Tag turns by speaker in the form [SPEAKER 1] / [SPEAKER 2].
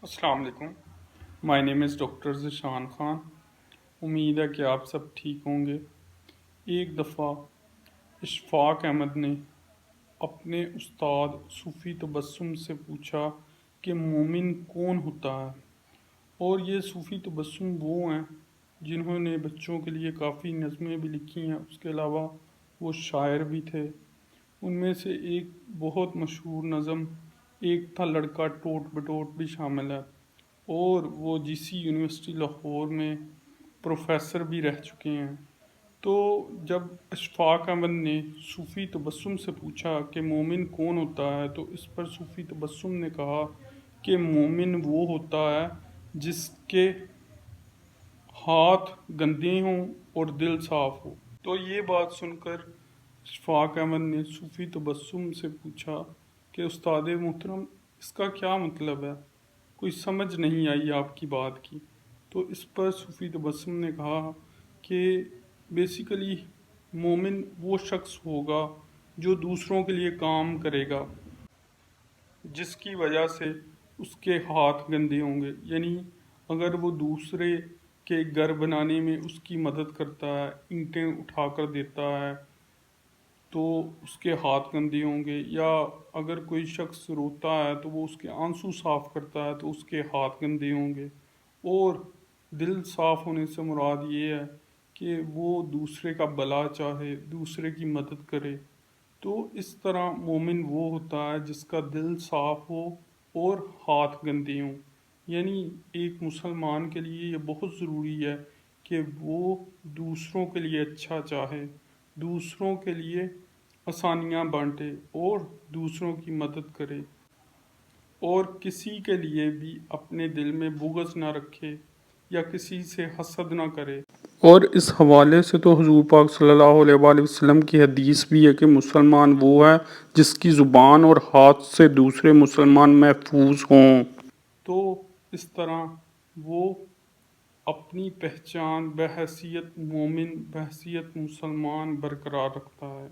[SPEAKER 1] السلام علیکم. مائی نیم is doctor Zeeshan Khan. امید ہے کہ آپ سب ٹھیک ہوں گے. ایک دفعہ اشفاق احمد نے اپنے استاد صوفی تبسم سے پوچھا کہ مومن کون ہوتا ہے. اور یہ صوفی تبسم وہ ہیں جنہوں نے بچوں کے لیے کافی نظمیں بھی لکھی ہیں. اس کے علاوہ وہ شاعر بھی تھے. ان میں سے ایک بہت مشہور نظم ایک تھا لڑکا ٹوٹ بٹوٹ بھی شامل ہے. اور وہ جی سی یونیورسٹی لاہور میں پروفیسر بھی رہ چکے ہیں. تو جب اشفاق احمد نے صوفی تبسم سے پوچھا کہ مومن کون ہوتا ہے تو اس پر صوفی تبسم نے کہا کہ مومن وہ ہوتا ہے جس کے ہاتھ گندے ہوں اور دل صاف ہو. تو یہ بات سن کر اشفاق احمد نے صوفی تبسم سے پوچھا کہ استاد محترم اس کا کیا مطلب ہے؟ کوئی سمجھ نہیں آئی آپ کی بات کی. تو اس پر صوفی تبسم نے کہا کہ بیسیکلی مومن وہ شخص ہوگا جو دوسروں کے لیے کام کرے گا جس کی وجہ سے اس کے ہاتھ گندے ہوں گے. یعنی اگر وہ دوسرے کے گھر بنانے میں اس کی مدد کرتا ہے، اینٹیں اٹھا کر دیتا ہے تو اس کے ہاتھ گندے ہوں گے. یا اگر کوئی شخص روتا ہے تو وہ اس کے آنسو صاف کرتا ہے تو اس کے ہاتھ گندے ہوں گے. اور دل صاف ہونے سے مراد یہ ہے کہ وہ دوسرے کا بھلا چاہے، دوسرے کی مدد کرے. تو اس طرح مومن وہ ہوتا ہے جس کا دل صاف ہو اور ہاتھ گندے ہوں. یعنی ایک مسلمان کے لیے یہ بہت ضروری ہے کہ وہ دوسروں کے لیے اچھا چاہے، دوسروں کے لیے آسانیاں بانٹے اور دوسروں کی مدد کرے، اور کسی کے لیے بھی اپنے دل میں بغض نہ رکھے یا کسی سے حسد نہ کرے. اور اس حوالے سے تو حضور پاک صلی اللہ علیہ وآلہ وسلم کی حدیث بھی ہے کہ مسلمان وہ ہے جس کی زبان اور ہاتھ سے دوسرے مسلمان محفوظ ہوں. تو اس طرح وہ اپنی پہچان بحیثیت مومن، بحیثیت مسلمان برقرار رکھتا ہے.